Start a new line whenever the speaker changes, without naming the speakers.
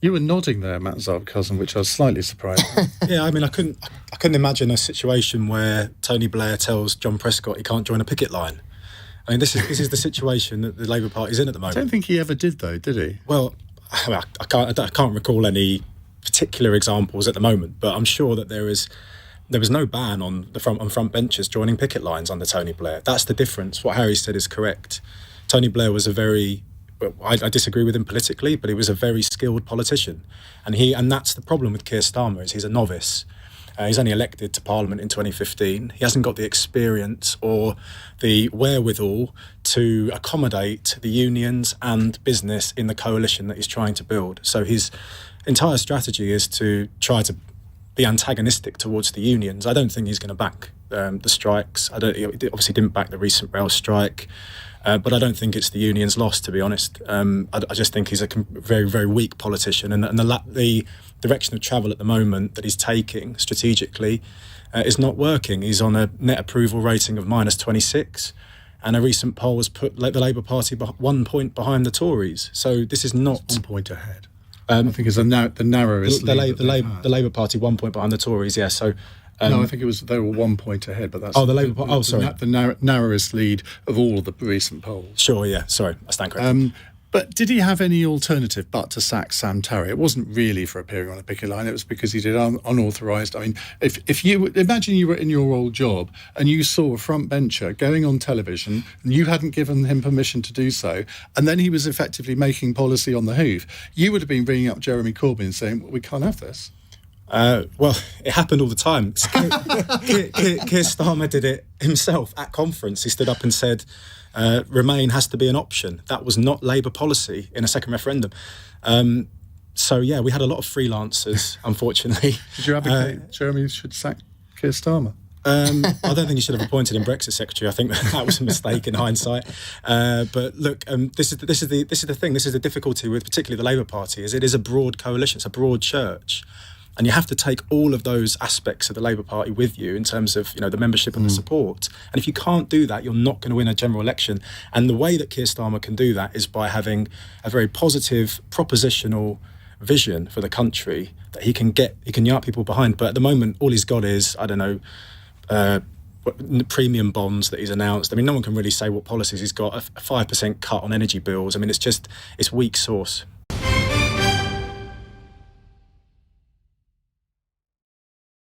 You were nodding there, Matt Zarb-Cousin, which I was slightly surprised.
Yeah, I mean, I couldn't imagine a situation where Tony Blair tells John Prescott he can't join a picket line. I mean, this is the situation that the Labour Party's in at the moment.
I don't think he ever did, though, did he?
Well, I can't recall any particular examples at the moment, but I'm sure that there was no ban on front benchers joining picket lines under Tony Blair. That's the difference. What Harry said is correct. Tony Blair was I disagree with him politically, but he was a very skilled politician, and that's the problem with Keir Starmer, is he's a novice. He's only elected to Parliament in 2015. He hasn't got the experience or the wherewithal to accommodate the unions and business in the coalition that he's trying to build. So his entire strategy is to try to be antagonistic towards the unions. I don't think he's going to back the strikes. He obviously didn't back the recent rail strike. But I don't think it's the union's loss, to be honest. I just think he's a very, very weak politician, and the direction of travel at the moment that he's taking strategically is not working. He's on a net approval rating of -26, and a recent poll has put the Labour Party 1 point behind the Tories. So this is not...
It's 1 point ahead. I think it's the narrowest lead
the Labour Party 1 point behind the Tories, yeah, so...
no, I think they were 1 point ahead, but that's...
the Labour Party... sorry.
The narrowest lead of all of the recent polls.
Sure, yeah, sorry, I stand corrected.
But did he have any alternative but to sack Sam Tarry? It wasn't really for appearing on a picket line, it was because he did unauthorised... I mean, if you... Imagine you were in your old job and you saw a front bencher going on television and you hadn't given him permission to do so, and then he was effectively making policy on the hoof. You would have been bringing up Jeremy Corbyn and saying, well, we can't have this.
Well, it happened all the time. Keir Starmer did it himself at conference. He stood up and said, Remain has to be an option. That was not Labour policy in a second referendum. So, yeah, we had a lot of freelancers, unfortunately.
Did you advocate Jeremy should sack Keir Starmer?
I don't think he should have appointed him Brexit secretary. I think that was a mistake in hindsight. But look, this is the thing. This is the difficulty with particularly the Labour Party, is it is a broad coalition. It's a broad church. And you have to take all of those aspects of the Labour Party with you in terms of, the membership and the support. And if you can't do that, you're not going to win a general election. And the way that Keir Starmer can do that is by having a very positive, propositional vision for the country that he can unite people behind. But at the moment, all he's got is, premium bonds that he's announced. I mean, no one can really say what policies he's got. A 5% cut on energy bills. I mean, it's weak sauce.